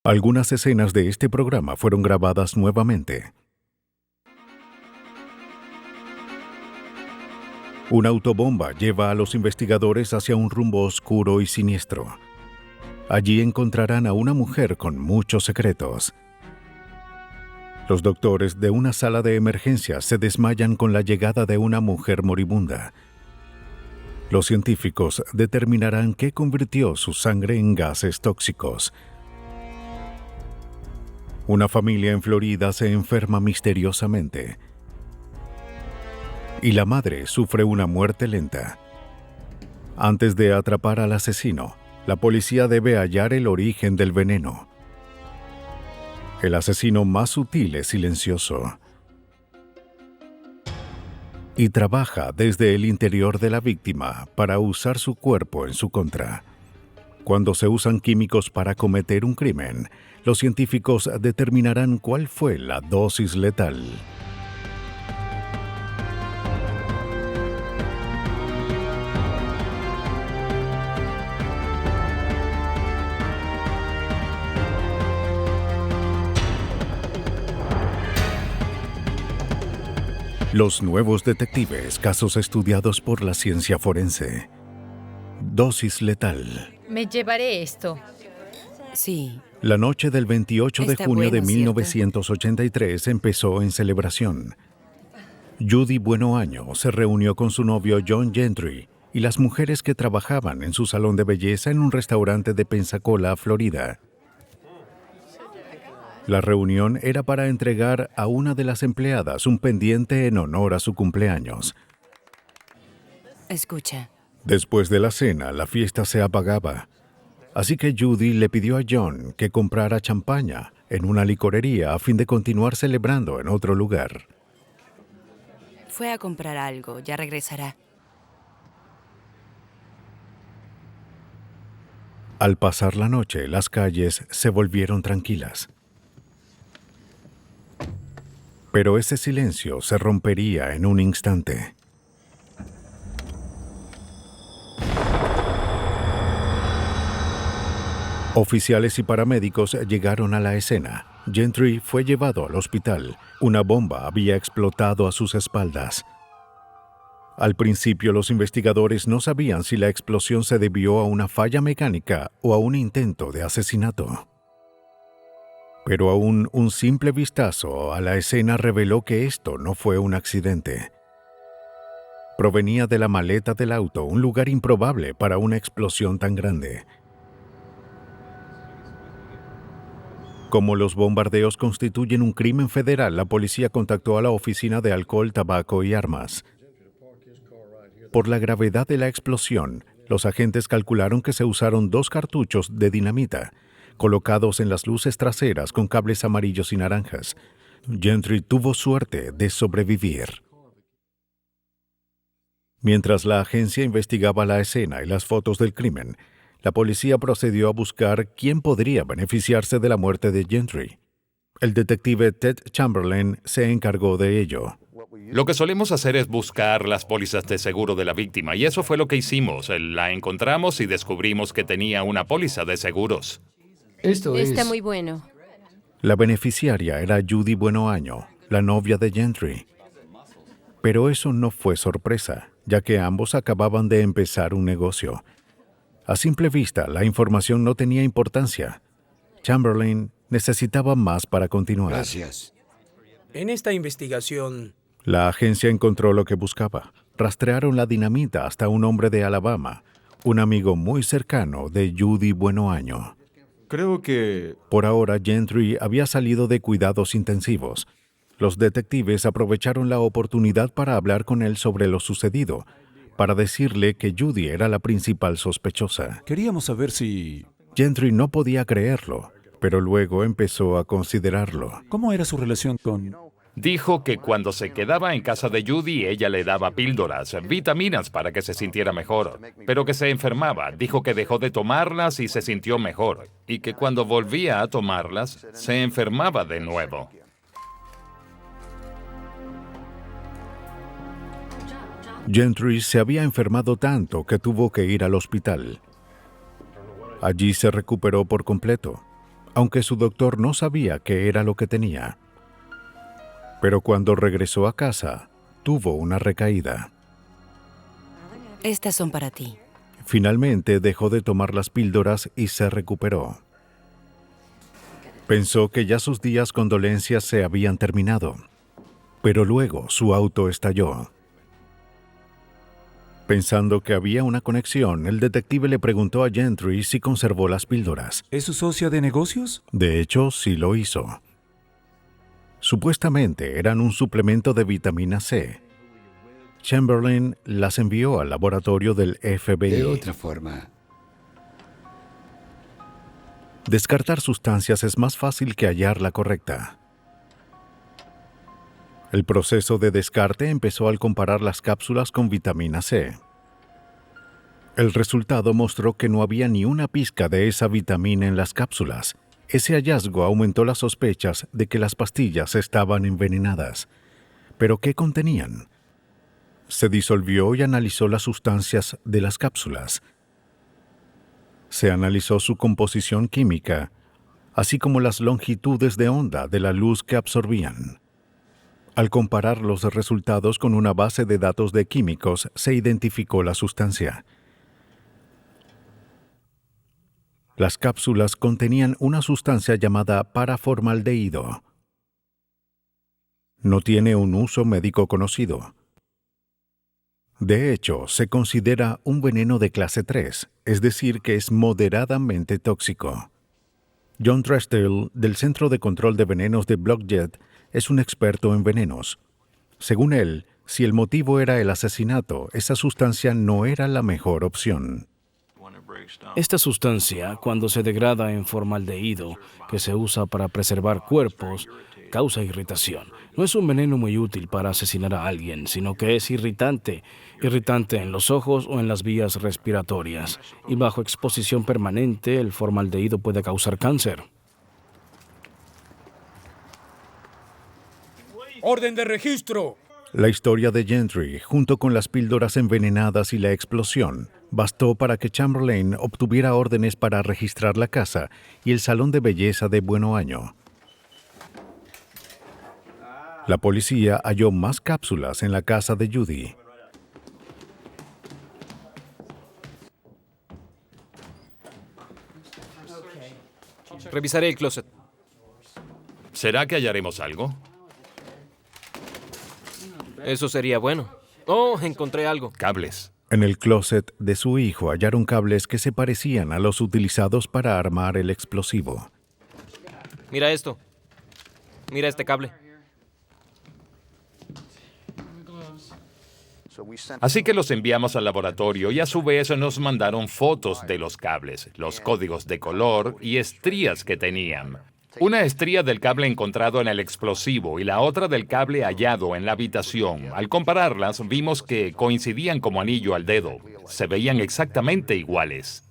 Algunas escenas de este programa fueron grabadas nuevamente. Una autobomba lleva a los investigadores hacia un rumbo oscuro y siniestro. Allí encontrarán a una mujer con muchos secretos. Los doctores de una sala de emergencia se desmayan con la llegada de una mujer moribunda. Los científicos determinarán qué convirtió su sangre en gases tóxicos. Una familia en Florida se enferma misteriosamente. Y la madre sufre una muerte lenta. Antes de atrapar al asesino, la policía debe hallar el origen del veneno. El asesino más sutil es silencioso y trabaja desde el interior de la víctima para usar su cuerpo en su contra. Cuando se usan químicos para cometer un crimen, los científicos determinarán cuál fue la dosis letal. Los nuevos detectives, casos estudiados por la ciencia forense. Dosis letal. Me llevaré esto. Sí. La noche del 28 de Está junio de bueno, 1983 empezó en celebración. Judy Buenoaño se reunió con su novio John Gentry y las mujeres que trabajaban en su salón de belleza en un restaurante de Pensacola, Florida. La reunión era para entregar a una de las empleadas un pendiente en honor a su cumpleaños. Escucha. Después de la cena, la fiesta se apagaba. Así que Judy le pidió a John que comprara champaña en una licorería a fin de continuar celebrando en otro lugar. Fue a comprar algo, ya regresará. Al pasar la noche, las calles se volvieron tranquilas. Pero ese silencio se rompería en un instante. Oficiales y paramédicos llegaron a la escena. Gentry fue llevado al hospital. Una bomba había explotado a sus espaldas. Al principio, los investigadores no sabían si la explosión se debió a una falla mecánica o a un intento de asesinato. Pero aún un simple vistazo a la escena reveló que esto no fue un accidente. Provenía de la maleta del auto, un lugar improbable para una explosión tan grande. Como los bombardeos constituyen un crimen federal, la policía contactó a la Oficina de Alcohol, Tabaco y Armas. Por la gravedad de la explosión, los agentes calcularon que se usaron 2 cartuchos de dinamita, colocados en las luces traseras con cables amarillos y naranjas. Gentry tuvo suerte de sobrevivir. Mientras la agencia investigaba la escena y las fotos del crimen, la policía procedió a buscar quién podría beneficiarse de la muerte de Gentry. El detective Ted Chamberlain se encargó de ello. Lo que solemos hacer es buscar las pólizas de seguro de la víctima, y eso fue lo que hicimos. La encontramos y descubrimos que tenía una póliza de seguros. Está muy bueno. La beneficiaria era Judy Buenoaño, la novia de Gentry. Pero eso no fue sorpresa, ya que ambos acababan de empezar un negocio. A simple vista, la información no tenía importancia. Chamberlain necesitaba más para continuar. Gracias. En esta investigación, La agencia encontró lo que buscaba. Rastrearon la dinamita hasta un hombre de Alabama, un amigo muy cercano de Judy Buenoaño. Creo que... Por ahora, Gentry había salido de cuidados intensivos. Los detectives aprovecharon la oportunidad para hablar con él sobre lo sucedido, para decirle que Judy era la principal sospechosa. Queríamos saber si... Gentry no podía creerlo, pero luego empezó a considerarlo. ¿Cómo era su relación con...? Dijo que cuando se quedaba en casa de Judy, ella le daba píldoras, vitaminas para que se sintiera mejor, pero que se enfermaba. Dijo que dejó de tomarlas y se sintió mejor, y que cuando volvía a tomarlas, se enfermaba de nuevo. Gentry se había enfermado tanto que tuvo que ir al hospital. Allí se recuperó por completo. aunque su doctor no sabía qué era lo que tenía. Pero cuando regresó a casa, tuvo una recaída. Estas son para ti. Finalmente dejó de tomar las píldoras y se recuperó. Pensó que ya sus días con dolencias se habían terminado, pero luego su auto estalló. Pensando que había una conexión, el detective le preguntó a Gentry si conservó las píldoras. ¿Es su socia de negocios? De hecho, sí lo hizo. Supuestamente eran un suplemento de vitamina C. Chamberlain las envió al laboratorio del FBI. De otra forma, Descartar sustancias es más fácil que hallar la correcta. El proceso de descarte empezó al comparar las cápsulas con vitamina C. El resultado mostró que no había ni una pizca de esa vitamina en las cápsulas. Ese hallazgo aumentó las sospechas de que las pastillas estaban envenenadas. ¿Pero qué contenían? Se disolvió y analizó las sustancias de las cápsulas. Se analizó su composición química, así como las longitudes de onda de la luz que absorbían. Al comparar los resultados con una base de datos de químicos, se identificó la sustancia. Las cápsulas contenían una sustancia llamada paraformaldehído. No tiene un uso médico conocido. De hecho, se considera un veneno de clase 3, es decir, que es moderadamente tóxico. John Drestell, del Centro de Control de Venenos de Blodgett, es un experto en venenos. Según él, si el motivo era el asesinato, esa sustancia no era la mejor opción. Esta sustancia, cuando se degrada en formaldehído, que se usa para preservar cuerpos, causa irritación. No es un veneno muy útil para asesinar a alguien, sino que es irritante en los ojos o en las vías respiratorias. Y bajo exposición permanente, el formaldehído puede causar cáncer. ¡Orden de registro! La historia de Gentry, junto con las píldoras envenenadas y la explosión, bastó para que Chamberlain obtuviera órdenes para registrar la casa y el salón de belleza de Bueno Año. La policía halló más cápsulas en la casa de Judy. Revisaré el closet. ¿Será que hallaremos algo? Eso sería bueno. Oh, encontré algo. Cables. En el closet de su hijo hallaron cables que se parecían a los utilizados para armar el explosivo. Mira esto. Mira este cable. Así que los enviamos al laboratorio y a su vez nos mandaron fotos de los cables, los códigos de color y estrías que tenían. Una estría del cable encontrado en el explosivo y la otra del cable hallado en la habitación. Al compararlas, vimos que coincidían como anillo al dedo. Se veían exactamente iguales.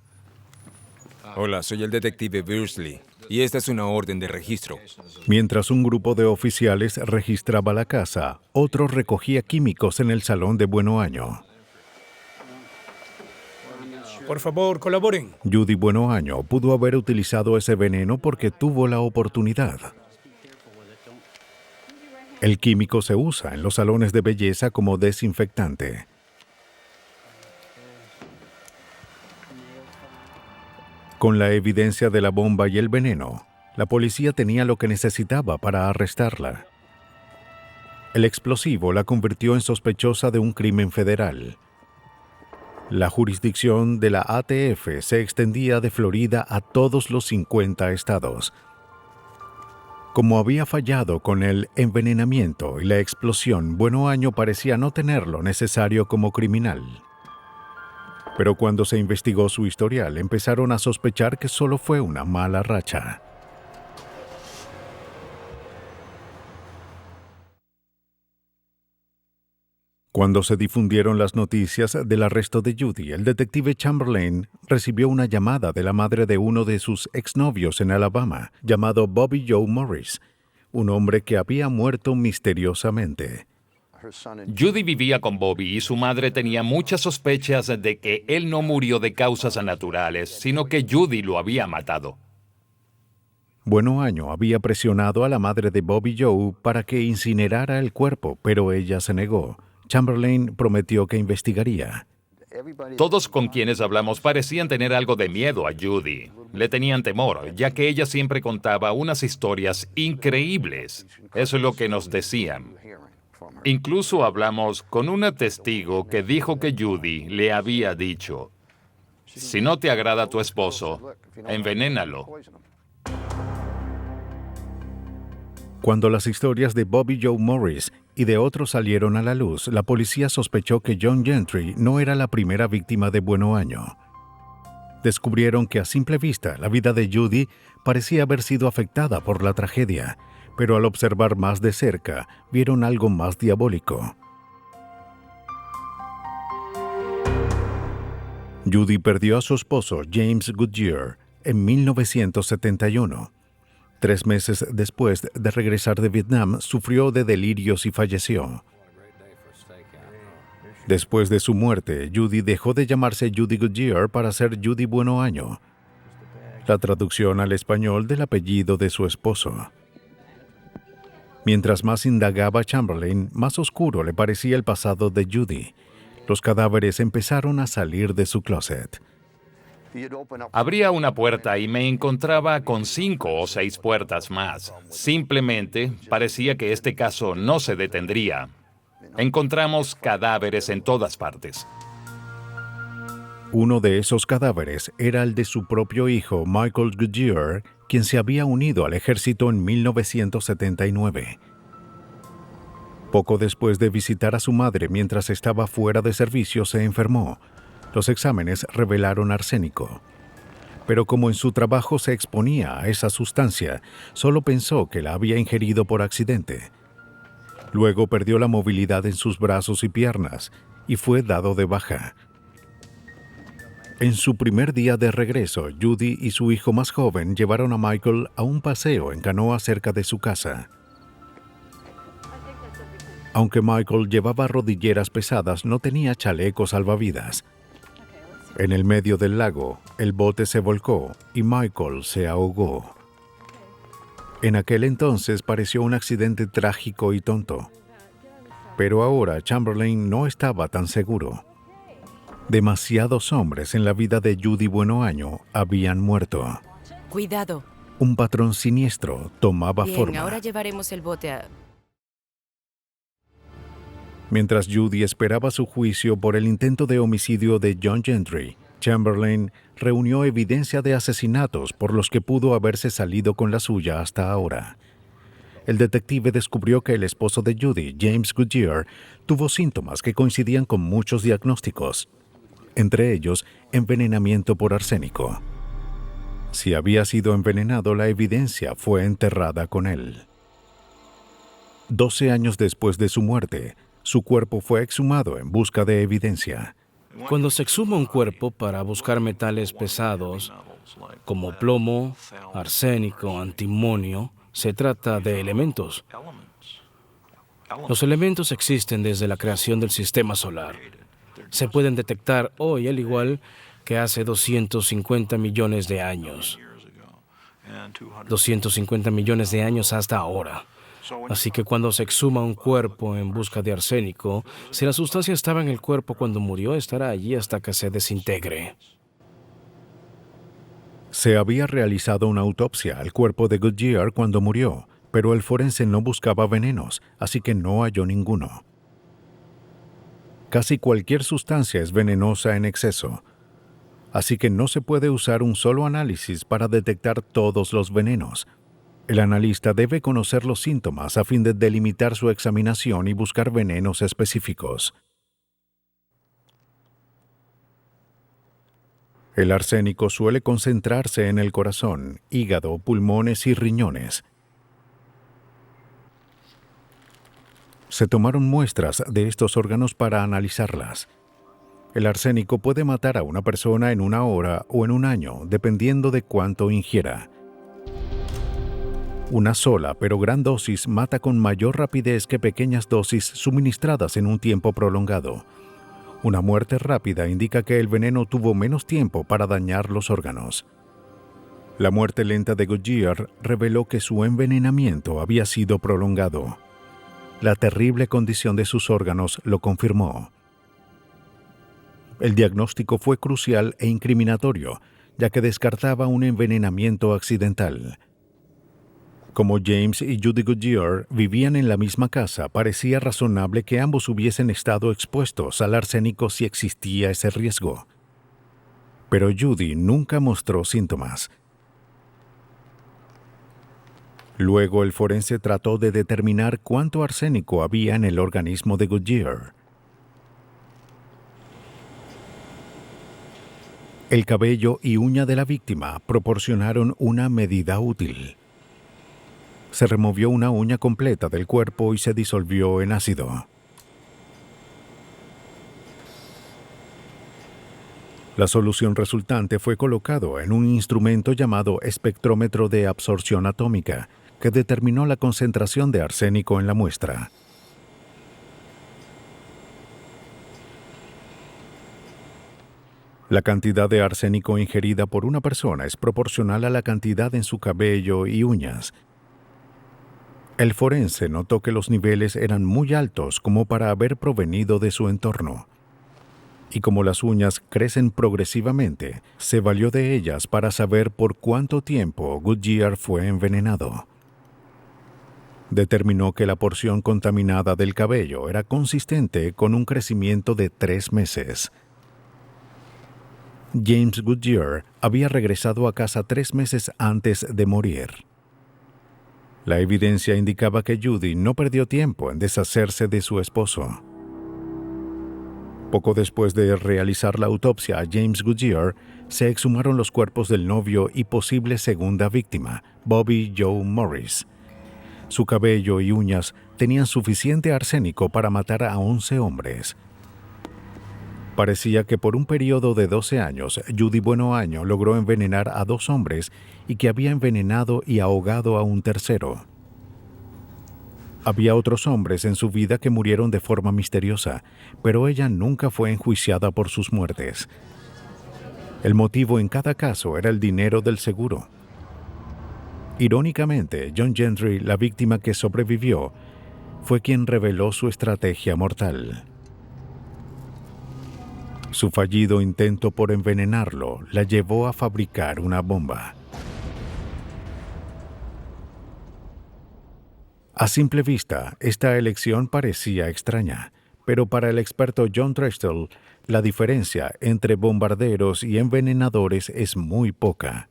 Hola, soy el detective Beardsley y esta es una orden de registro. Mientras un grupo de oficiales registraba la casa, otro recogía químicos en el salón de Bueno Año. Por favor, colaboren. Judy Bueno Año pudo haber utilizado ese veneno porque tuvo la oportunidad. El químico se usa en los salones de belleza como desinfectante. Con la evidencia de la bomba y el veneno, la policía tenía lo que necesitaba para arrestarla. El explosivo la convirtió en sospechosa de un crimen federal. La jurisdicción de la ATF se extendía de Florida a todos los 50 estados. Como había fallado con el envenenamiento y la explosión, Bueno Año parecía no tener lo necesario como criminal. Pero cuando se investigó su historial, empezaron a sospechar que solo fue una mala racha. Cuando se difundieron las noticias del arresto de Judy, el detective Chamberlain recibió una llamada de la madre de uno de sus exnovios en Alabama, llamado Bobby Joe Morris, un hombre que había muerto misteriosamente. Judy vivía con Bobby y su madre tenía muchas sospechas de que él no murió de causas naturales, sino que Judy lo había matado. Bueno Año había presionado a la madre de Bobby Joe para que incinerara el cuerpo, pero ella se negó. Chamberlain prometió que investigaría. Todos con quienes hablamos parecían tener algo de miedo a Judy. Le tenían temor, ya que ella siempre contaba unas historias increíbles. Eso es lo que nos decían. Incluso hablamos con una testigo que dijo que Judy le había dicho: si no te agrada tu esposo, envenénalo. Cuando las historias de Bobby Joe Morris y de otros salieron a la luz, la policía sospechó que John Gentry no era la primera víctima de Bueno Año. Descubrieron que a simple vista la vida de Judy parecía haber sido afectada por la tragedia, pero al observar más de cerca vieron algo más diabólico. Judy perdió a su esposo James Goodyear en 1971. 3 meses después de regresar de Vietnam, sufrió de delirios y falleció. Después de su muerte, Judy dejó de llamarse Judy Goodyear para ser Judy Bueno Año, la traducción al español del apellido de su esposo. Mientras más indagaba Chamberlain, más oscuro le parecía el pasado de Judy. Los cadáveres empezaron a salir de su closet. Abría una puerta y me encontraba con 5 o 6 puertas más. Simplemente parecía que este caso no se detendría. Encontramos cadáveres en todas partes. Uno de esos cadáveres era el de su propio hijo, Michael Goodyear, quien se había unido al ejército en 1979. Poco después de visitar a su madre mientras estaba fuera de servicio, se enfermó. Los exámenes revelaron arsénico. Pero como en su trabajo se exponía a esa sustancia, solo pensó que la había ingerido por accidente. Luego perdió la movilidad en sus brazos y piernas y fue dado de baja. En su primer día de regreso, Judy y su hijo más joven llevaron a Michael a un paseo en canoa cerca de su casa. Aunque Michael llevaba rodilleras pesadas, no tenía chaleco salvavidas. En el medio del lago, el bote se volcó y Michael se ahogó. En aquel entonces pareció un accidente trágico y tonto. Pero ahora Chamberlain no estaba tan seguro. Demasiados hombres en la vida de Judy Bueno Año habían muerto. Cuidado. Un patrón siniestro tomaba forma. Ahora llevaremos el bote a... Mientras Judy esperaba su juicio por el intento de homicidio de John Gentry, Chamberlain reunió evidencia de asesinatos por los que pudo haberse salido con la suya hasta ahora. El detective descubrió que el esposo de Judy, James Goodyear, tuvo síntomas que coincidían con muchos diagnósticos, entre ellos envenenamiento por arsénico. Si había sido envenenado, la evidencia fue enterrada con él. 12 años después de su muerte, su cuerpo fue exhumado en busca de evidencia. Cuando se exhuma un cuerpo para buscar metales pesados, como plomo, arsénico, antimonio, se trata de elementos. Los elementos existen desde la creación del sistema solar. Se pueden detectar hoy al igual que hace 250 millones de años. 250 millones de años hasta ahora. Así que cuando se exhuma un cuerpo en busca de arsénico, si la sustancia estaba en el cuerpo cuando murió, estará allí hasta que se desintegre. Se había realizado una autopsia al cuerpo de Goodyear cuando murió, pero el forense no buscaba venenos, así que no halló ninguno. Casi cualquier sustancia es venenosa en exceso, así que no se puede usar un solo análisis para detectar todos los venenos. El analista debe conocer los síntomas a fin de delimitar su examinación y buscar venenos específicos. El arsénico suele concentrarse en el corazón, hígado, pulmones y riñones. Se tomaron muestras de estos órganos para analizarlas. El arsénico puede matar a una persona en 1 hora o en 1 año, dependiendo de cuánto ingiera. Una sola pero gran dosis mata con mayor rapidez que pequeñas dosis suministradas en un tiempo prolongado. Una muerte rápida indica que el veneno tuvo menos tiempo para dañar los órganos. La muerte lenta de Goodyear reveló que su envenenamiento había sido prolongado. La terrible condición de sus órganos lo confirmó. El diagnóstico fue crucial e incriminatorio, ya que descartaba un envenenamiento accidental. Como James y Judy Goodyear vivían en la misma casa, parecía razonable que ambos hubiesen estado expuestos al arsénico si existía ese riesgo. Pero Judy nunca mostró síntomas. Luego el forense trató de determinar cuánto arsénico había en el organismo de Goodyear. El cabello y uña de la víctima proporcionaron una medida útil. Se removió una uña completa del cuerpo y se disolvió en ácido. La solución resultante fue colocado en un instrumento llamado espectrómetro de absorción atómica, que determinó la concentración de arsénico en la muestra. La cantidad de arsénico ingerida por una persona es proporcional a la cantidad en su cabello y uñas. El forense notó que los niveles eran muy altos como para haber provenido de su entorno. Y como las uñas crecen progresivamente, se valió de ellas para saber por cuánto tiempo Goodyear fue envenenado. Determinó que la porción contaminada del cabello era consistente con un crecimiento de 3 meses. James Goodyear había regresado a casa 3 meses antes de morir. La evidencia indicaba que Judy no perdió tiempo en deshacerse de su esposo. Poco después de realizar la autopsia a James Goodyear, se exhumaron los cuerpos del novio y posible segunda víctima, Bobby Joe Morris. Su cabello y uñas tenían suficiente arsénico para matar a 11 hombres. Parecía que por un periodo de 12 años, Judy Buenoaño logró envenenar a 2 hombres y que había envenenado y ahogado a un tercero. Había otros hombres en su vida que murieron de forma misteriosa, pero ella nunca fue enjuiciada por sus muertes. El motivo en cada caso era el dinero del seguro. Irónicamente, John Gentry, la víctima que sobrevivió, fue quien reveló su estrategia mortal. Su fallido intento por envenenarlo la llevó a fabricar una bomba. A simple vista, esta elección parecía extraña, pero para el experto John Trextel, la diferencia entre bombarderos y envenenadores es muy poca.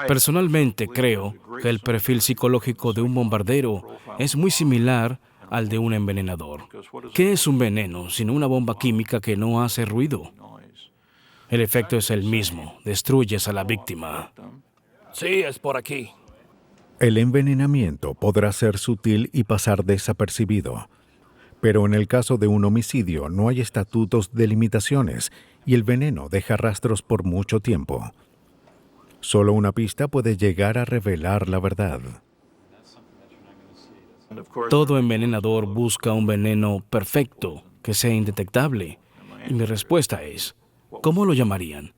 Personalmente creo que el perfil psicológico de un bombardero es muy similar al de un envenenador. ¿Qué es un veneno sino una bomba química que no hace ruido? El efecto es el mismo, destruyes a la víctima. Sí, es por aquí. El envenenamiento podrá ser sutil y pasar desapercibido, pero en el caso de un homicidio no hay estatutos de limitaciones y el veneno deja rastros por mucho tiempo. Solo una pista puede llegar a revelar la verdad. Todo envenenador busca un veneno perfecto, que sea indetectable. Y mi respuesta es, ¿cómo lo llamarían?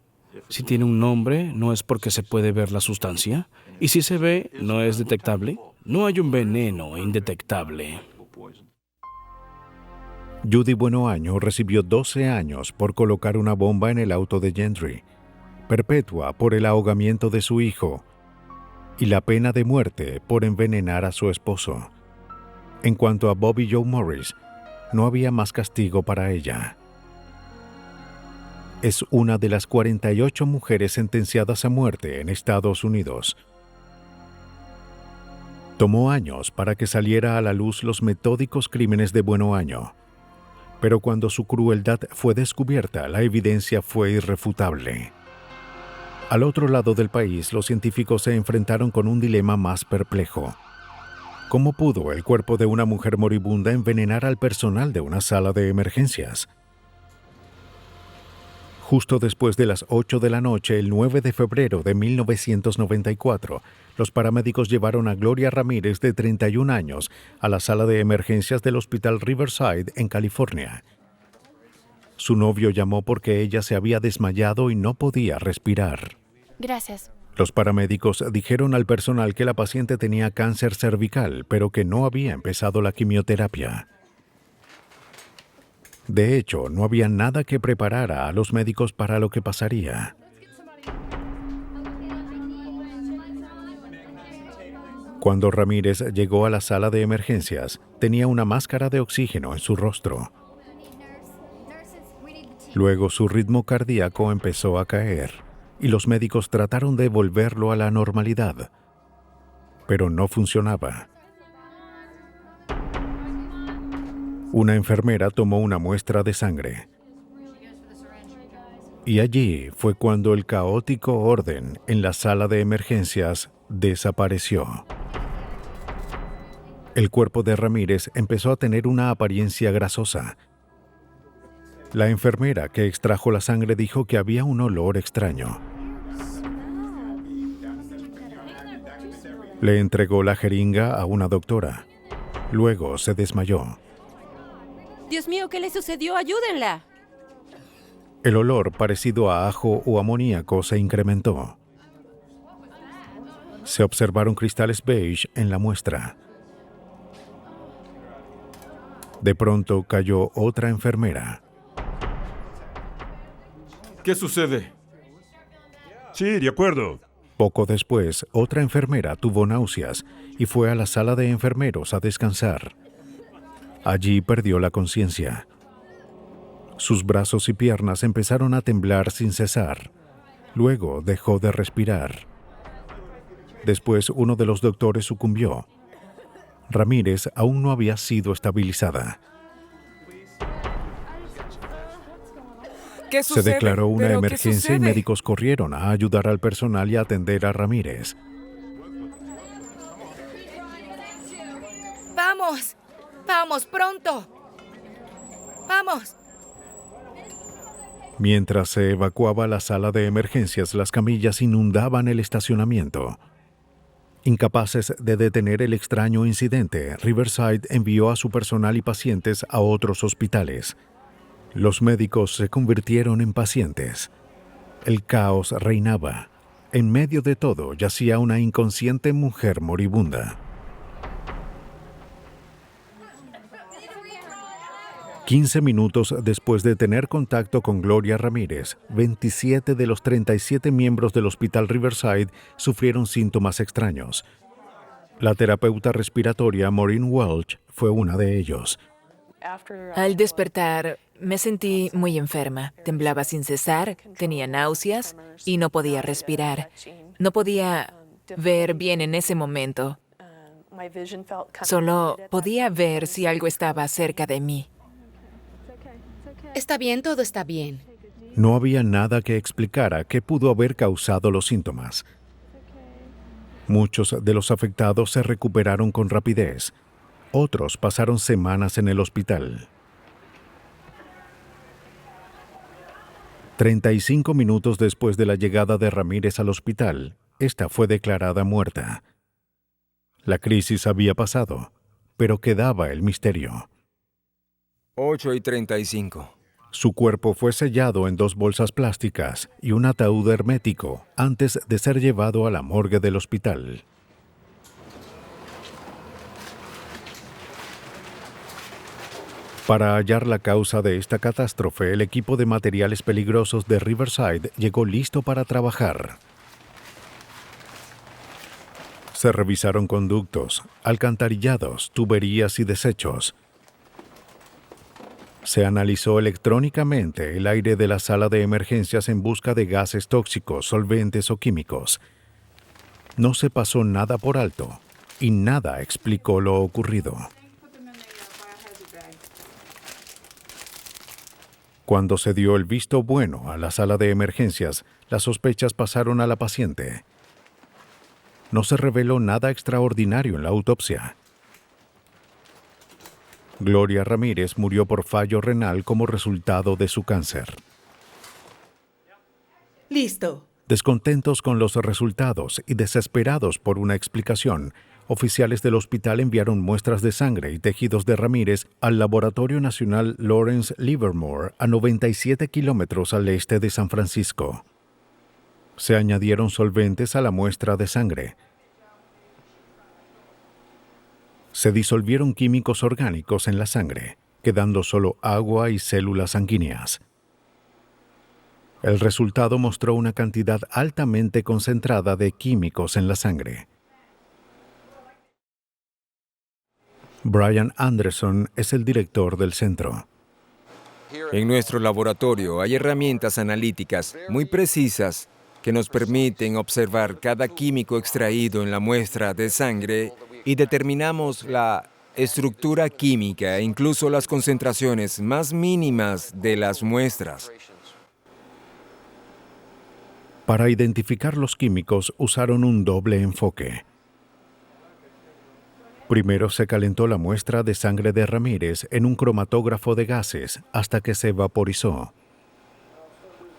Si tiene un nombre, ¿no es porque se puede ver la sustancia? Y si se ve, ¿no es detectable? No hay un veneno indetectable. Judy Buenoaño recibió 12 años por colocar una bomba en el auto de Gentry, perpetua por el ahogamiento de su hijo y la pena de muerte por envenenar a su esposo. En cuanto a Bobby Joe Morris, no había más castigo para ella. Es una de las 48 mujeres sentenciadas a muerte en Estados Unidos. Tomó años para que saliera a la luz los metódicos crímenes de Buenoaño, pero cuando su crueldad fue descubierta, la evidencia fue irrefutable. Al otro lado del país, los científicos se enfrentaron con un dilema más perplejo. ¿Cómo pudo el cuerpo de una mujer moribunda envenenar al personal de una sala de emergencias? Justo después de las 8 de la noche, el 9 de febrero de 1994, los paramédicos llevaron a Gloria Ramírez, de 31 años, a la sala de emergencias del Hospital Riverside, en California. Su novio llamó porque ella se había desmayado y no podía respirar. Gracias. Los paramédicos dijeron al personal que la paciente tenía cáncer cervical, pero que no había empezado la quimioterapia. De hecho, no había nada que preparara a los médicos para lo que pasaría. Cuando Ramírez llegó a la sala de emergencias, tenía una máscara de oxígeno en su rostro. Luego su ritmo cardíaco empezó a caer y los médicos trataron de volverlo a la normalidad, pero no funcionaba. Una enfermera tomó una muestra de sangre. Y allí fue cuando el caótico orden en la sala de emergencias desapareció. El cuerpo de Ramírez empezó a tener una apariencia grasosa. La enfermera que extrajo la sangre dijo que había un olor extraño. Le entregó la jeringa a una doctora. Luego se desmayó. Dios mío, ¿qué le sucedió? ¡Ayúdenla! El olor parecido a ajo o amoníaco se incrementó. Se observaron cristales beige en la muestra. De pronto cayó otra enfermera. ¿Qué sucede? Sí, de acuerdo. Poco después, otra enfermera tuvo náuseas y fue a la sala de enfermeros a descansar. Allí perdió la conciencia. Sus brazos y piernas empezaron a temblar sin cesar. Luego dejó de respirar. Después, uno de los doctores sucumbió. Ramírez aún no había sido estabilizada. ¿Qué Se sucede? declaró una ¿Pero qué emergencia y sucede? médicos corrieron a ayudar al personal y a atender a Ramírez. ¡Vamos! ¡Vamos, pronto! ¡Vamos! Mientras se evacuaba la sala de emergencias, las camillas inundaban el estacionamiento. Incapaces de detener el extraño incidente, Riverside envió a su personal y pacientes a otros hospitales. Los médicos se convirtieron en pacientes. El caos reinaba. En medio de todo yacía una inconsciente mujer moribunda. 15 minutos después de tener contacto con Gloria Ramírez, 27 de los 37 miembros del Hospital Riverside sufrieron síntomas extraños. La terapeuta respiratoria Maureen Welch fue una de ellos. Al despertar, me sentí muy enferma. Temblaba sin cesar, tenía náuseas y no podía respirar. No podía ver bien en ese momento. Solo podía ver si algo estaba cerca de mí. ¿Está bien? Todo está bien. No había nada que explicara qué pudo haber causado los síntomas. Muchos de los afectados se recuperaron con rapidez. Otros pasaron semanas en el hospital. 35 minutos después de la llegada de Ramírez al hospital, esta fue declarada muerta. La crisis había pasado, pero quedaba el misterio. 8:35. Su cuerpo fue sellado en 2 bolsas plásticas y un ataúd hermético antes de ser llevado a la morgue del hospital. Para hallar la causa de esta catástrofe, el equipo de materiales peligrosos de Riverside llegó listo para trabajar. Se revisaron conductos, alcantarillados, tuberías y desechos. Se analizó electrónicamente el aire de la sala de emergencias en busca de gases tóxicos, solventes o químicos. No se pasó nada por alto y nada explicó lo ocurrido. Cuando se dio el visto bueno a la sala de emergencias, las sospechas pasaron a la paciente. No se reveló nada extraordinario en la autopsia. Gloria Ramírez murió por fallo renal como resultado de su cáncer. Listo. Descontentos con los resultados y desesperados por una explicación, oficiales del hospital enviaron muestras de sangre y tejidos de Ramírez al Laboratorio Nacional Lawrence Livermore, a 97 kilómetros al este de San Francisco. Se añadieron solventes a la muestra de sangre. Se disolvieron químicos orgánicos en la sangre, quedando solo agua y células sanguíneas. El resultado mostró una cantidad altamente concentrada de químicos en la sangre. Brian Anderson es el director del centro. En nuestro laboratorio hay herramientas analíticas muy precisas que nos permiten observar cada químico extraído en la muestra de sangre y determinamos la estructura química e incluso las concentraciones más mínimas de las muestras. Para identificar los químicos usaron un doble enfoque. Primero se calentó la muestra de sangre de Ramírez en un cromatógrafo de gases hasta que se vaporizó.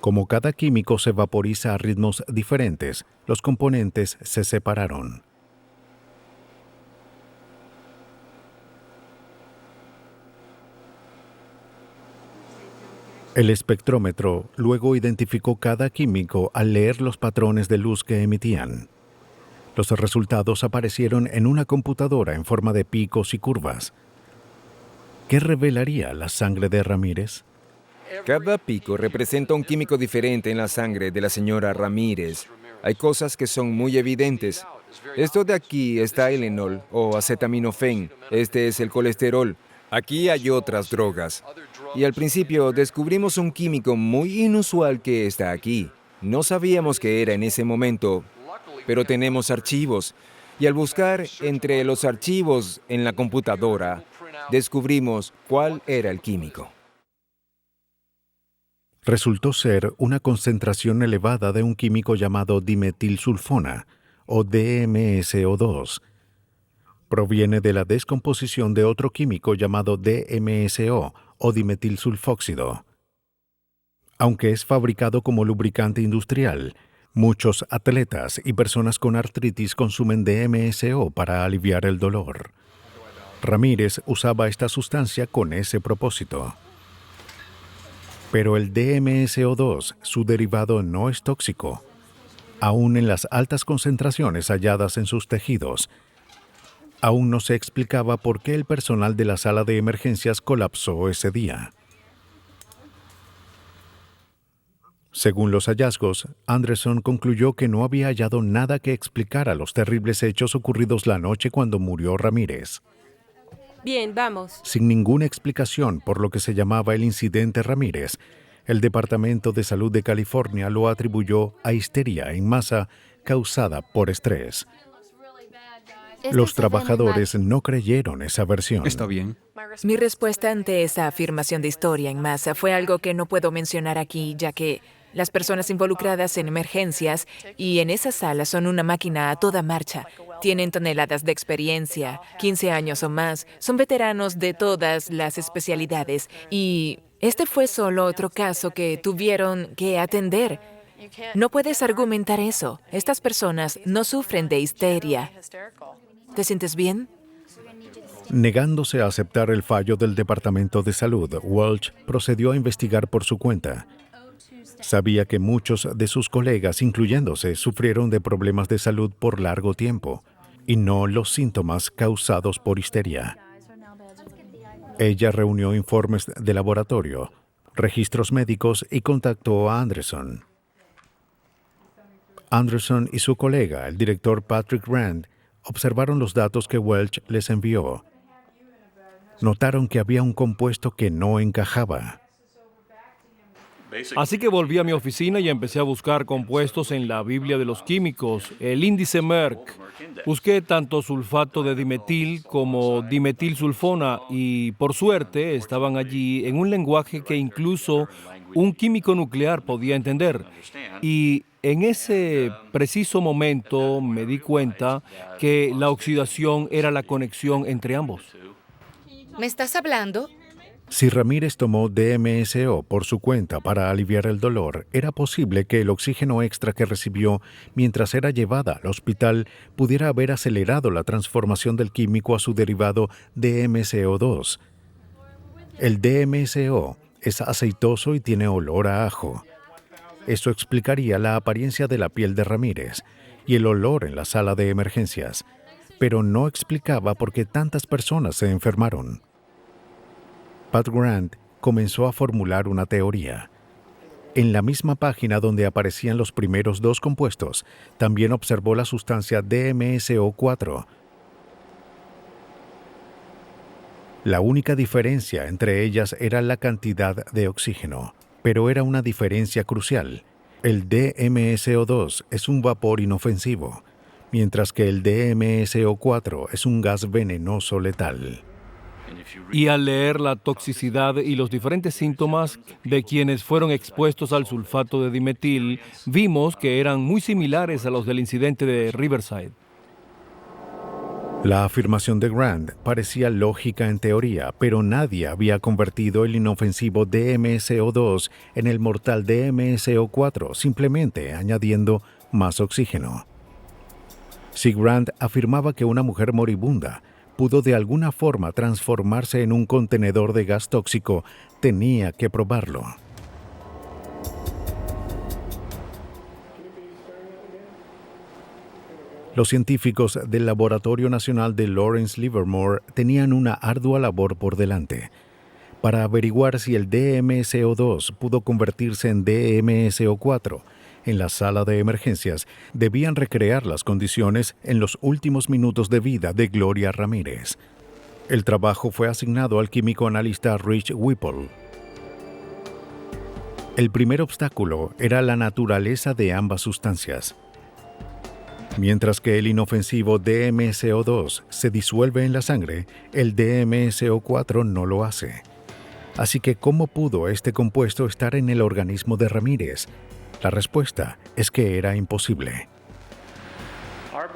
Como cada químico se vaporiza a ritmos diferentes, los componentes se separaron. El espectrómetro luego identificó cada químico al leer los patrones de luz que emitían. Los resultados aparecieron en una computadora en forma de picos y curvas. ¿Qué revelaría la sangre de Ramírez? Cada pico representa un químico diferente en la sangre de la señora Ramírez. Hay cosas que son muy evidentes. Esto de aquí está el enol o acetaminofén. Este es el colesterol. Aquí hay otras drogas. Y al principio descubrimos un químico muy inusual que está aquí. No sabíamos qué era en ese momento, pero tenemos archivos. Y al buscar entre los archivos en la computadora, descubrimos cuál era el químico. Resultó ser una concentración elevada de un químico llamado dimetilsulfona, o DMSO2. Proviene de la descomposición de otro químico llamado DMSO, o dimetilsulfóxido. Aunque es fabricado como lubricante industrial, muchos atletas y personas con artritis consumen DMSO para aliviar el dolor. Ramírez usaba esta sustancia con ese propósito. Pero el DMSO2, su derivado, no es tóxico, aún en las altas concentraciones halladas en sus tejidos. Aún no se explicaba por qué el personal de la sala de emergencias colapsó ese día. Según los hallazgos, Anderson concluyó que no había hallado nada que explicara los terribles hechos ocurridos la noche cuando murió Ramírez. Bien, vamos. Sin ninguna explicación por lo que se llamaba el incidente Ramírez, el Departamento de Salud de California lo atribuyó a histeria en masa causada por estrés. Los trabajadores no creyeron esa versión. Está bien. Mi respuesta ante esa afirmación de historia en masa fue algo que no puedo mencionar aquí, ya que las personas involucradas en emergencias y en esa sala son una máquina a toda marcha. Tienen toneladas de experiencia, 15 años o más, son veteranos de todas las especialidades y este fue solo otro caso que tuvieron que atender. No puedes argumentar eso. Estas personas no sufren de histeria. ¿Te sientes bien? Negándose a aceptar el fallo del Departamento de Salud, Welch procedió a investigar por su cuenta. Sabía que muchos de sus colegas, incluyéndose, sufrieron de problemas de salud por largo tiempo, y no los síntomas causados por histeria. Ella reunió informes de laboratorio, registros médicos y contactó a Anderson. Anderson y su colega, el director Patrick Rand, observaron los datos que Welch les envió. Notaron que había un compuesto que no encajaba. Así que volví a mi oficina y empecé a buscar compuestos en la Biblia de los químicos, el índice Merck. Busqué tanto sulfato de dimetil como dimetilsulfona y, por suerte, estaban allí en un lenguaje que incluso un químico nuclear podía entender. Y en ese preciso momento me di cuenta que la oxidación era la conexión entre ambos. ¿Me estás hablando? Si Ramírez tomó DMSO por su cuenta para aliviar el dolor, era posible que el oxígeno extra que recibió mientras era llevada al hospital pudiera haber acelerado la transformación del químico a su derivado DMSO2. El DMSO es aceitoso y tiene olor a ajo. Eso explicaría la apariencia de la piel de Ramírez y el olor en la sala de emergencias, pero no explicaba por qué tantas personas se enfermaron. Pat Grant comenzó a formular una teoría. En la misma página donde aparecían los primeros dos compuestos, también observó la sustancia DMSO4. La única diferencia entre ellas era la cantidad de oxígeno, pero era una diferencia crucial. El DMSO2 es un vapor inofensivo, mientras que el DMSO4 es un gas venenoso letal. Y al leer la toxicidad y los diferentes síntomas de quienes fueron expuestos al sulfato de dimetil, vimos que eran muy similares a los del incidente de Riverside. La afirmación de Grant parecía lógica en teoría, pero nadie había convertido el inofensivo DMSO2 en el mortal DMSO4, simplemente añadiendo más oxígeno. Si Grant afirmaba que una mujer moribunda pudo de alguna forma transformarse en un contenedor de gas tóxico, tenía que probarlo. Los científicos del Laboratorio Nacional de Lawrence Livermore tenían una ardua labor por delante para averiguar si el DMSO2 pudo convertirse en DMSO4. En la sala de emergencias debían recrear las condiciones en los últimos minutos de vida de Gloria Ramírez. El trabajo fue asignado al químico analista Rich Whipple. El primer obstáculo era la naturaleza de ambas sustancias. Mientras que el inofensivo DMSO2 se disuelve en la sangre, el DMSO4 no lo hace. Así que, ¿cómo pudo este compuesto estar en el organismo de Ramírez? La respuesta es que era imposible.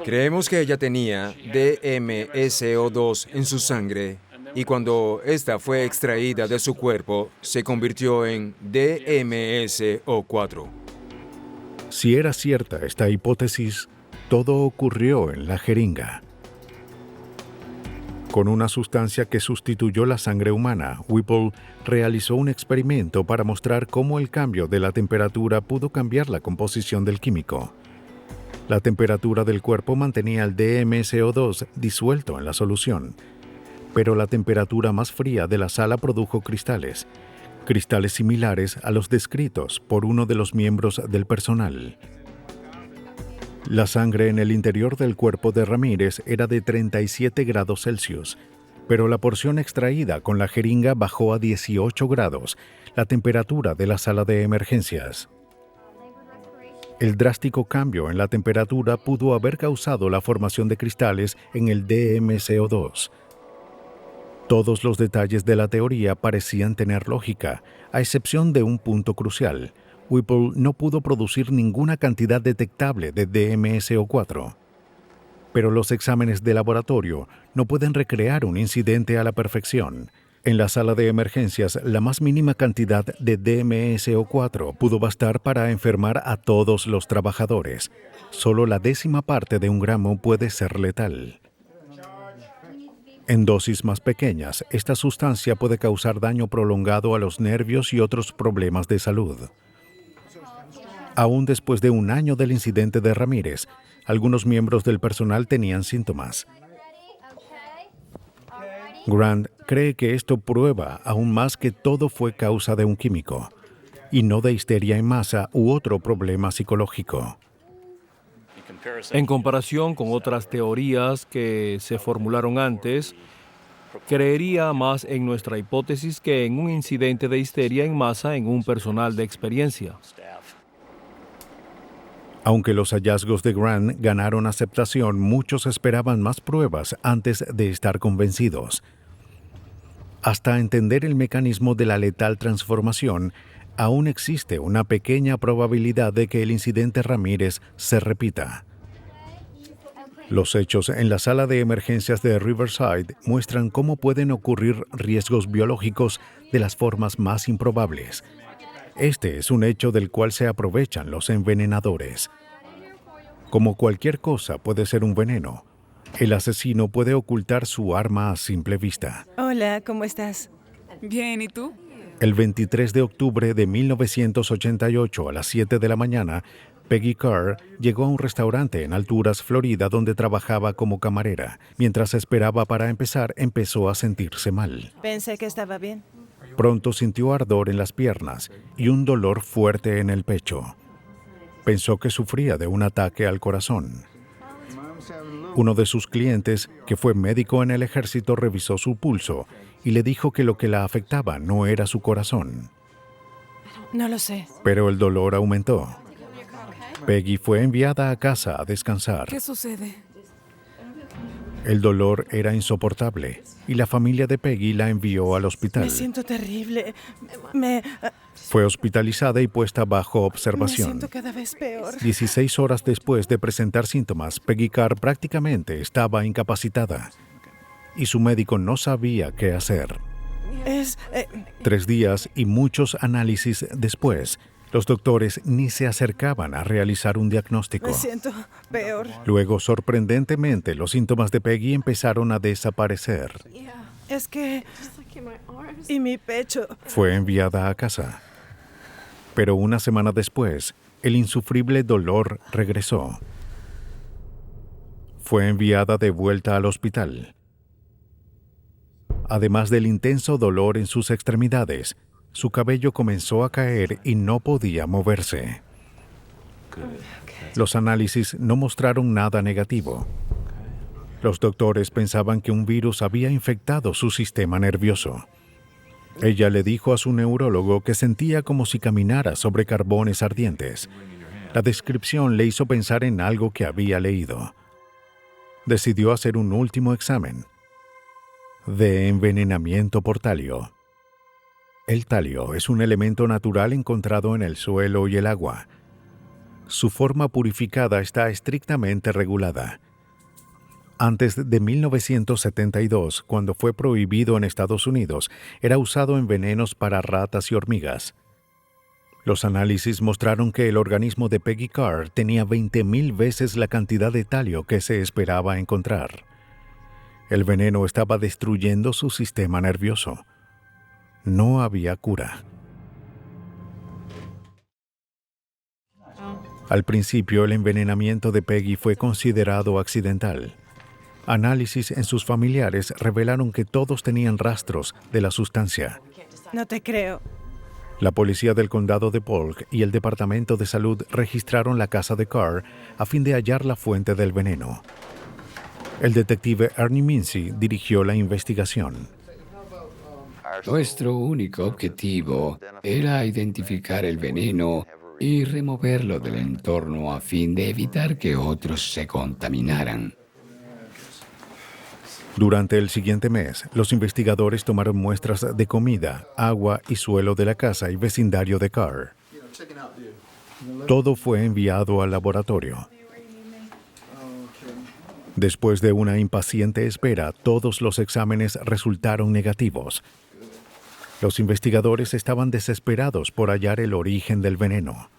Creemos que ella tenía DMSO2 en su sangre y cuando esta fue extraída de su cuerpo, se convirtió en DMSO4. Si era cierta esta hipótesis, todo ocurrió en la jeringa. Con una sustancia que sustituyó la sangre humana, Whipple realizó un experimento para mostrar cómo el cambio de la temperatura pudo cambiar la composición del químico. La temperatura del cuerpo mantenía el DMSO2 disuelto en la solución, pero la temperatura más fría de la sala produjo cristales similares a los descritos por uno de los miembros del personal. La sangre en el interior del cuerpo de Ramírez era de 37 grados Celsius, pero la porción extraída con la jeringa bajó a 18 grados, la temperatura de la sala de emergencias. El drástico cambio en la temperatura pudo haber causado la formación de cristales en el DMSO2. Todos los detalles de la teoría parecían tener lógica, a excepción de un punto crucial. Whipple no pudo producir ninguna cantidad detectable de DMSO4. Pero los exámenes de laboratorio no pueden recrear un incidente a la perfección. En la sala de emergencias, la más mínima cantidad de DMSO4 pudo bastar para enfermar a todos los trabajadores. Solo la 10ª parte de un gramo puede ser letal. En dosis más pequeñas, esta sustancia puede causar daño prolongado a los nervios y otros problemas de salud. Aún después de un año del incidente de Ramírez, algunos miembros del personal tenían síntomas. Grant cree que esto prueba aún más que todo fue causa de un químico, y no de histeria en masa u otro problema psicológico. En comparación con otras teorías que se formularon antes, creería más en nuestra hipótesis que en un incidente de histeria en masa en un personal de experiencia. Aunque los hallazgos de Grant ganaron aceptación, muchos esperaban más pruebas antes de estar convencidos. Hasta entender el mecanismo de la letal transformación, aún existe una pequeña probabilidad de que el incidente Ramírez se repita. Los hechos en la sala de emergencias de Riverside muestran cómo pueden ocurrir riesgos biológicos de las formas más improbables. Este es un hecho del cual se aprovechan los envenenadores. Como cualquier cosa puede ser un veneno, el asesino puede ocultar su arma a simple vista. Hola, ¿cómo estás? Bien, ¿y tú? El 23 de octubre de 1988 a las 7 de la mañana, Peggy Carr llegó a un restaurante en Alturas, Florida, donde trabajaba como camarera. Mientras esperaba para empezar, empezó a sentirse mal. Pensé que estaba bien. Pronto sintió ardor en las piernas y un dolor fuerte en el pecho. Pensó que sufría de un ataque al corazón. Uno de sus clientes, que fue médico en el ejército, revisó su pulso y le dijo que lo que la afectaba no era su corazón. No lo sé. Pero el dolor aumentó. Peggy fue enviada a casa a descansar. ¿Qué sucede? El dolor era insoportable y la familia de Peggy la envió al hospital. Me siento terrible. Fue hospitalizada y puesta bajo Me observación. siento cada vez peor. 16 horas después de presentar síntomas, Peggy Carr prácticamente estaba incapacitada y su médico no sabía qué hacer. 3 días y muchos análisis después, los doctores ni se acercaban a realizar un diagnóstico. Me siento peor. Luego, sorprendentemente, los síntomas de Peggy empezaron a desaparecer. Es que... Y mi pecho. Fue enviada a casa. Pero una semana después, el insufrible dolor regresó. Fue enviada de vuelta al hospital. Además del intenso dolor en sus extremidades, su cabello comenzó a caer y no podía moverse. Los análisis no mostraron nada negativo. Los doctores pensaban que un virus había infectado su sistema nervioso. Ella le dijo a su neurólogo que sentía como si caminara sobre carbones ardientes. La descripción le hizo pensar en algo que había leído. Decidió hacer un último examen de envenenamiento por talio. El talio es un elemento natural encontrado en el suelo y el agua. Su forma purificada está estrictamente regulada. Antes de 1972, cuando fue prohibido en Estados Unidos, era usado en venenos para ratas y hormigas. Los análisis mostraron que el organismo de Peggy Carr tenía 20,000 veces la cantidad de talio que se esperaba encontrar. El veneno estaba destruyendo su sistema nervioso. No había cura. Al principio, el envenenamiento de Peggy fue considerado accidental. Análisis en sus familiares revelaron que todos tenían rastros de la sustancia. No te creo. La policía del condado de Polk y el Departamento de Salud registraron la casa de Carr a fin de hallar la fuente del veneno. El detective Ernie Mincy dirigió la investigación. Nuestro único objetivo era identificar el veneno y removerlo del entorno a fin de evitar que otros se contaminaran. Durante el siguiente mes, los investigadores tomaron muestras de comida, agua y suelo de la casa y vecindario de Carr. Todo fue enviado al laboratorio. Después de una impaciente espera, todos los exámenes resultaron negativos. Los investigadores estaban desesperados por hallar el origen del veneno.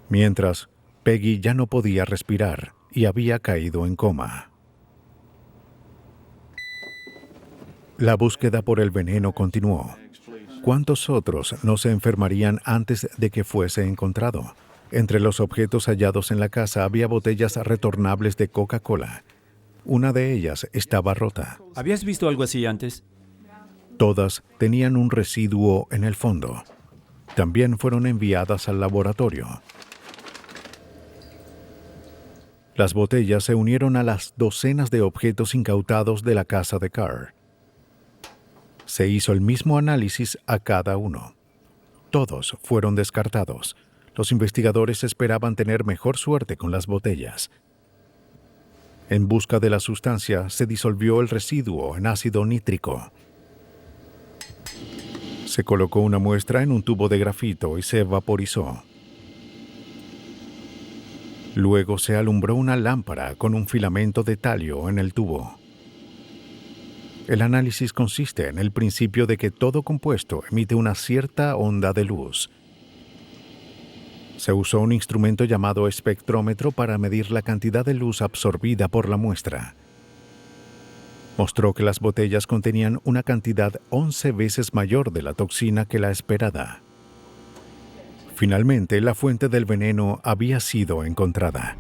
Mientras, Peggy ya no podía respirar y había caído en coma. La búsqueda por el veneno continuó. ¿Cuántos otros no se enfermarían antes de que fuese encontrado? Entre los objetos hallados en la casa había botellas retornables de Coca-Cola. Una de ellas estaba rota. ¿Habías visto algo así antes? Todas tenían un residuo en el fondo. También fueron enviadas al laboratorio. Las botellas se unieron a las docenas de objetos incautados de la casa de Carr. Se hizo el mismo análisis a cada uno. Todos fueron descartados. Los investigadores esperaban tener mejor suerte con las botellas. En busca de la sustancia, se disolvió el residuo en ácido nítrico. Se colocó una muestra en un tubo de grafito y se vaporizó. Luego se alumbró una lámpara con un filamento de talio en el tubo. El análisis consiste en el principio de que todo compuesto emite una cierta onda de luz. Se usó un instrumento llamado espectrómetro para medir la cantidad de luz absorbida por la muestra. Mostró que las botellas contenían una cantidad 11 veces mayor de la toxina que la esperada. Finalmente, la fuente del veneno había sido encontrada.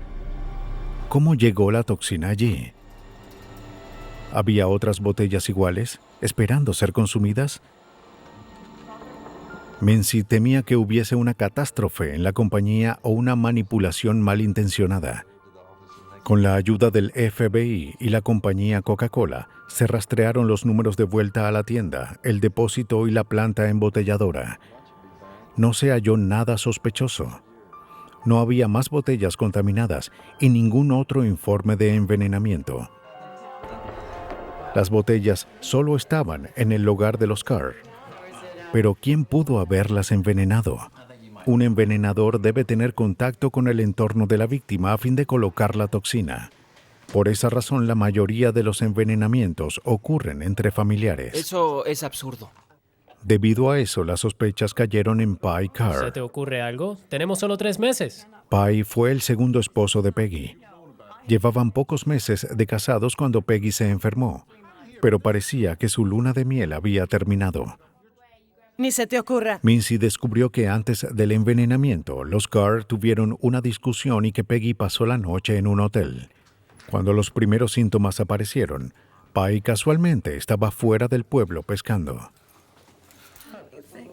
¿Cómo llegó la toxina allí? ¿Había otras botellas iguales, esperando ser consumidas? Mincy temía que hubiese una catástrofe en la compañía o una manipulación malintencionada. Con la ayuda del FBI y la compañía Coca-Cola, se rastrearon los números de vuelta a la tienda, el depósito y la planta embotelladora. No se halló nada sospechoso. No había más botellas contaminadas y ningún otro informe de envenenamiento. Las botellas solo estaban en el hogar de los Carr. Pero ¿quién pudo haberlas envenenado? Un envenenador debe tener contacto con el entorno de la víctima a fin de colocar la toxina. Por esa razón, la mayoría de los envenenamientos ocurren entre familiares. Eso es absurdo. Debido a eso, las sospechas cayeron en Pye Carr. ¿Se te ocurre algo? Tenemos solo 3 meses. Pye fue el segundo esposo de Peggy. Llevaban pocos meses de casados cuando Peggy se enfermó, pero parecía que su luna de miel había terminado. Ni se te ocurra. Mincy descubrió que antes del envenenamiento, los Carr tuvieron una discusión y que Peggy pasó la noche en un hotel. Cuando los primeros síntomas aparecieron, Pye casualmente estaba fuera del pueblo pescando.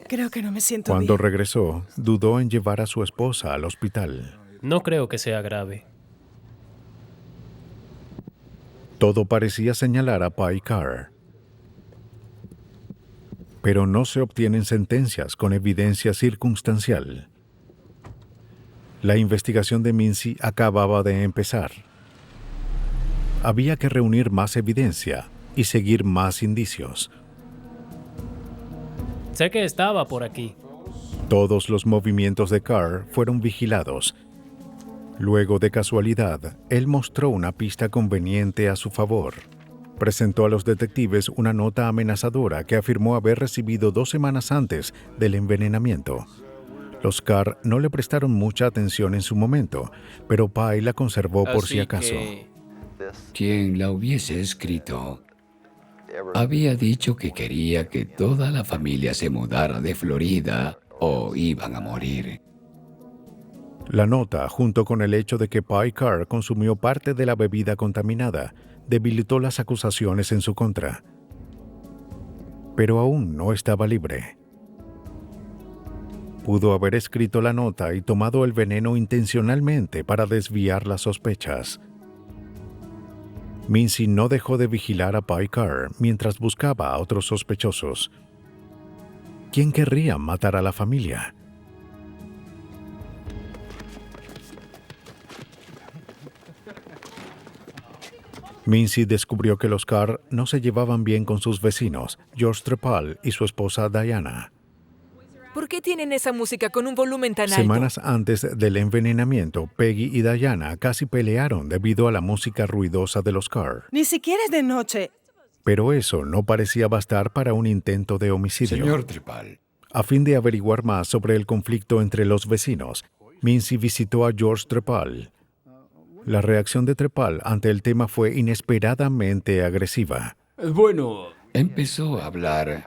Creo que no me siento Cuando bien. regresó, dudó en llevar a su esposa al hospital. No creo que sea grave. Todo parecía señalar a Pye Carr. Pero no se obtienen sentencias con evidencia circunstancial. La investigación de Mincy acababa de empezar. Había que reunir más evidencia y seguir más indicios. Sé que estaba por aquí. Todos los movimientos de Carr fueron vigilados. Luego, de casualidad, él mostró una pista conveniente a su favor. Presentó a los detectives una nota amenazadora que afirmó haber recibido 2 semanas antes del envenenamiento. Los Carr no le prestaron mucha atención en su momento, pero Pye la conservó por si acaso. Quien la hubiese escrito había dicho que quería que toda la familia se mudara de Florida o iban a morir. La nota, junto con el hecho de que Pye Carr consumió parte de la bebida contaminada, debilitó las acusaciones en su contra. Pero aún no estaba libre. Pudo haber escrito la nota y tomado el veneno intencionalmente para desviar las sospechas. Mincy no dejó de vigilar a Pye Carr mientras buscaba a otros sospechosos. ¿Quién querría matar a la familia? Mincy descubrió que los Carr no se llevaban bien con sus vecinos, George Trepal y su esposa Diana. ¿Por qué tienen esa música con un volumen tan alto? Semanas antes del envenenamiento, Peggy y Diana casi pelearon debido a la música ruidosa de los Carr. Ni siquiera es de noche. Pero eso no parecía bastar para un intento de homicidio. Señor Trepal. A fin de averiguar más sobre el conflicto entre los vecinos, Mincy visitó a George Trepal. La reacción de Trepal ante el tema fue inesperadamente agresiva. Bueno, empezó a hablar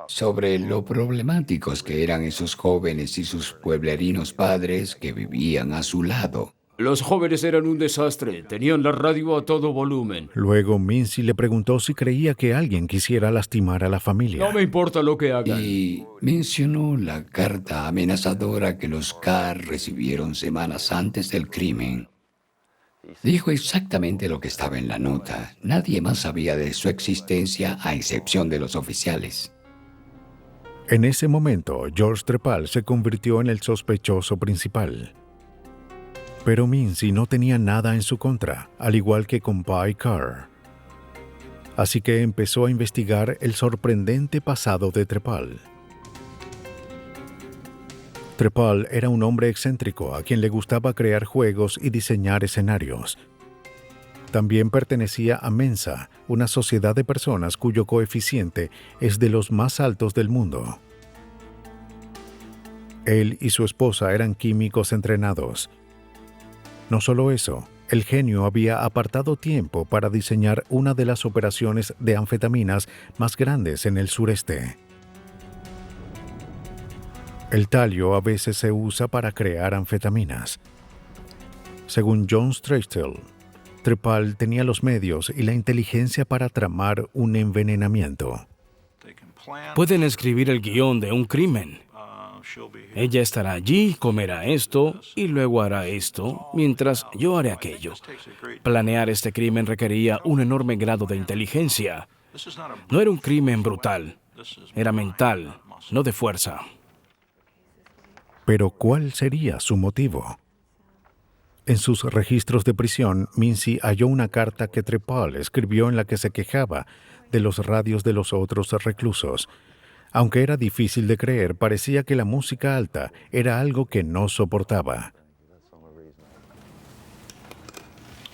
sobre lo problemáticos que eran esos jóvenes y sus pueblerinos padres que vivían a su lado. Los jóvenes eran un desastre, tenían la radio a todo volumen. Luego Mincy le preguntó si creía que alguien quisiera lastimar a la familia. No me importa lo que hagan. Y mencionó la carta amenazadora que los Carr recibieron semanas antes del crimen. Dijo exactamente lo que estaba en la nota. Nadie más sabía de su existencia a excepción de los oficiales. En ese momento, George Trepal se convirtió en el sospechoso principal. Pero Mincy no tenía nada en su contra, al igual que con Pye Carr. Así que empezó a investigar el sorprendente pasado de Trepal. Trepal era un hombre excéntrico a quien le gustaba crear juegos y diseñar escenarios. También pertenecía a Mensa, una sociedad de personas cuyo coeficiente es de los más altos del mundo. Él y su esposa eran químicos entrenados. No solo eso, el genio había apartado tiempo para diseñar una de las operaciones de anfetaminas más grandes en el sureste. El talio a veces se usa para crear anfetaminas. Según John Strachtel, Trepal tenía los medios y la inteligencia para tramar un envenenamiento. Pueden escribir el guión de un crimen. Ella estará allí, comerá esto y luego hará esto, mientras yo haré aquello. Planear este crimen requería un enorme grado de inteligencia. No era un crimen brutal, era mental, no de fuerza. Pero ¿cuál sería su motivo? En sus registros de prisión, Mincy halló una carta que Trepal escribió en la que se quejaba de los radios de los otros reclusos. Aunque era difícil de creer, parecía que la música alta era algo que no soportaba.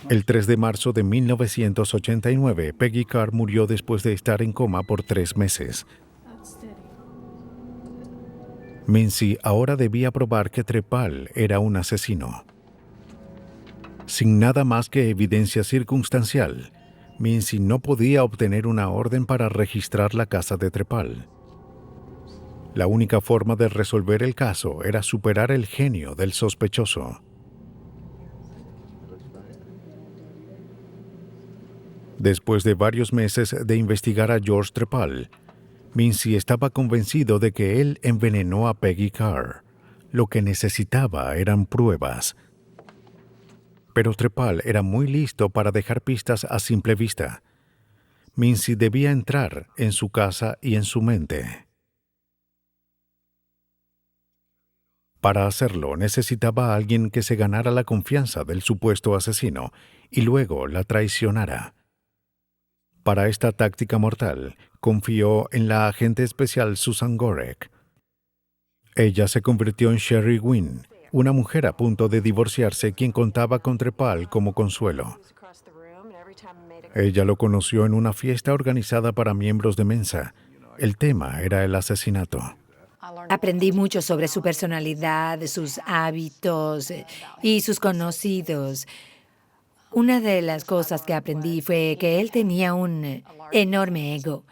El 3 de marzo de 1989, Peggy Carr murió después de estar en coma por 3 meses. Mincy ahora debía probar que Trepal era un asesino. Sin nada más que evidencia circunstancial, Mincy no podía obtener una orden para registrar la casa de Trepal. La única forma de resolver el caso era superar el genio del sospechoso. Después de varios meses de investigar a George Trepal, Mincy estaba convencido de que él envenenó a Peggy Carr. Lo que necesitaba eran pruebas. Pero Trepal era muy listo para dejar pistas a simple vista. Mincy debía entrar en su casa y en su mente. Para hacerlo, necesitaba a alguien que se ganara la confianza del supuesto asesino y luego la traicionara. Para esta táctica mortal, confió en la agente especial Susan Gorek. Ella se convirtió en Sherry Wynn, una mujer a punto de divorciarse quien contaba con Trepal como consuelo. Ella lo conoció en una fiesta organizada para miembros de Mensa. El tema era el asesinato. Aprendí mucho sobre su personalidad, sus hábitos y sus conocidos. Una de las cosas que aprendí fue que él tenía un enorme ego.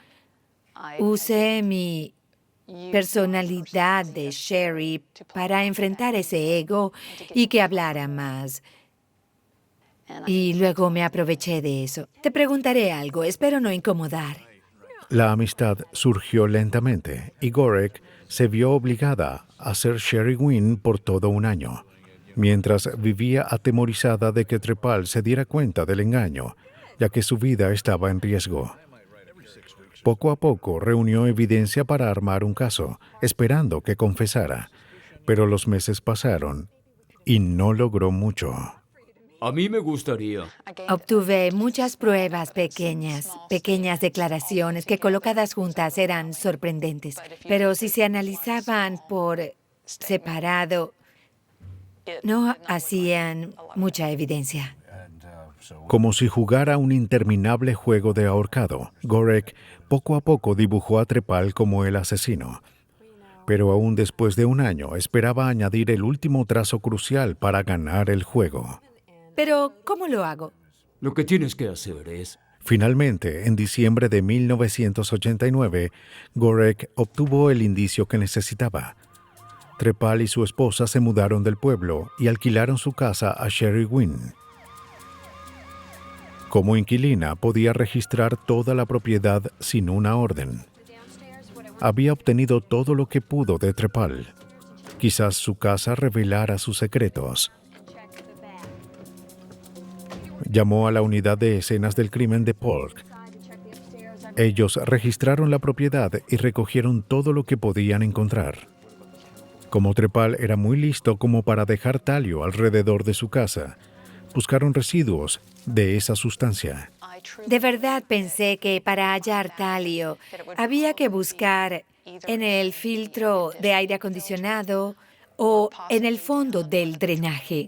Usé mi personalidad de Sherry para enfrentar ese ego y que hablara más. Y luego me aproveché de eso. Te preguntaré algo, espero no incomodar. La amistad surgió lentamente y Gorek se vio obligada a ser Sherry Wynn por todo un año, mientras vivía atemorizada de que Trepal se diera cuenta del engaño, ya que su vida estaba en riesgo. Poco a poco reunió evidencia para armar un caso, esperando que confesara, pero los meses pasaron y no logró mucho. A mí me gustaría. Obtuve muchas pruebas pequeñas declaraciones que colocadas juntas eran sorprendentes, pero si se analizaban por separado, no hacían mucha evidencia. Como si jugara un interminable juego de ahorcado, Gorek poco a poco dibujó a Trepal como el asesino. Pero aún después de un año esperaba añadir el último trazo crucial para ganar el juego. Pero, ¿cómo lo hago? Lo que tienes que hacer es... Finalmente, en diciembre de 1989, Gorek obtuvo el indicio que necesitaba. Trepal y su esposa se mudaron del pueblo y alquilaron su casa a Sherry Wynn. Como inquilina, podía registrar toda la propiedad sin una orden. Había obtenido todo lo que pudo de Trepal. Quizás su casa revelara sus secretos. Llamó a la unidad de escenas del crimen de Polk. Ellos registraron la propiedad y recogieron todo lo que podían encontrar. Como Trepal era muy listo como para dejar talio alrededor de su casa, buscaron residuos de esa sustancia. De verdad pensé que para hallar talio había que buscar en el filtro de aire acondicionado o en el fondo del drenaje.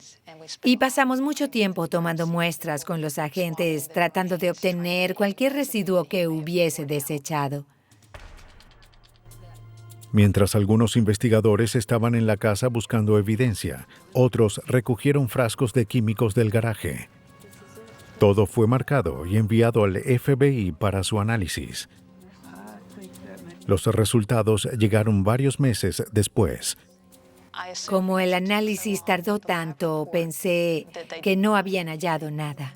Y pasamos mucho tiempo tomando muestras con los agentes tratando de obtener cualquier residuo que hubiese desechado. Mientras algunos investigadores estaban en la casa buscando evidencia, otros recogieron frascos de químicos del garaje. Todo fue marcado y enviado al FBI para su análisis. Los resultados llegaron varios meses después. Como el análisis tardó tanto, pensé que no habían hallado nada.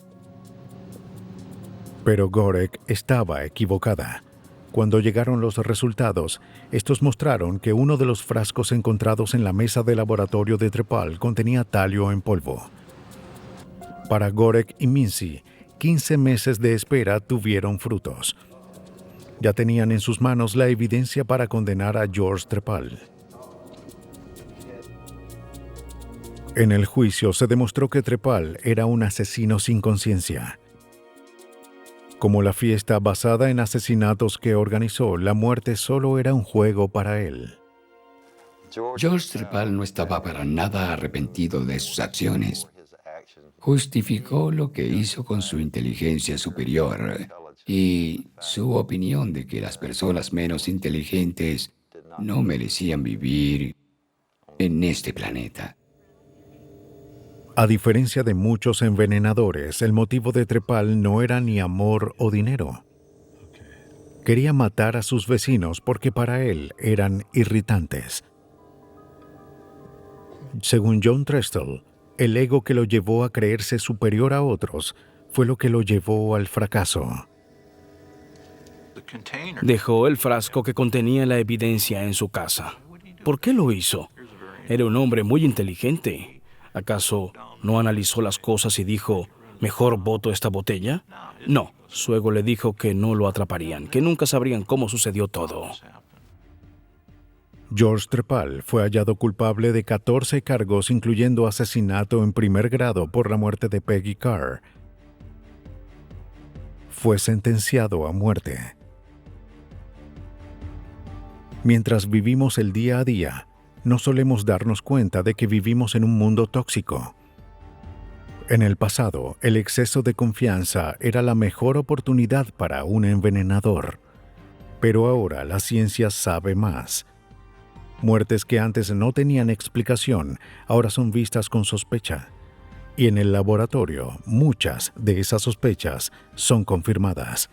Pero Gorek estaba equivocada. Cuando llegaron los resultados, estos mostraron que uno de los frascos encontrados en la mesa de laboratorio de Trepal contenía talio en polvo. Para Gorek y Mincy, 15 meses de espera tuvieron frutos. Ya tenían en sus manos la evidencia para condenar a George Trepal. En el juicio se demostró que Trepal era un asesino sin conciencia. Como la fiesta basada en asesinatos que organizó, la muerte solo era un juego para él. George Trepal no estaba para nada arrepentido de sus acciones. Justificó lo que hizo con su inteligencia superior y su opinión de que las personas menos inteligentes no merecían vivir en este planeta. A diferencia de muchos envenenadores, el motivo de Trepal no era ni amor o dinero. Quería matar a sus vecinos porque para él eran irritantes. Según John Trestle, el ego que lo llevó a creerse superior a otros fue lo que lo llevó al fracaso. Dejó el frasco que contenía la evidencia en su casa. ¿Por qué lo hizo? Era un hombre muy inteligente. ¿Acaso no analizó las cosas y dijo, mejor boto esta botella? No, su ego le dijo que no lo atraparían, que nunca sabrían cómo sucedió todo. George Trepal fue hallado culpable de 14 cargos, incluyendo asesinato en primer grado por la muerte de Peggy Carr. Fue sentenciado a muerte. Mientras vivimos el día a día, no solemos darnos cuenta de que vivimos en un mundo tóxico. En el pasado, el exceso de confianza era la mejor oportunidad para un envenenador. Pero ahora la ciencia sabe más. Muertes que antes no tenían explicación, ahora son vistas con sospecha. Y en el laboratorio, muchas de esas sospechas son confirmadas.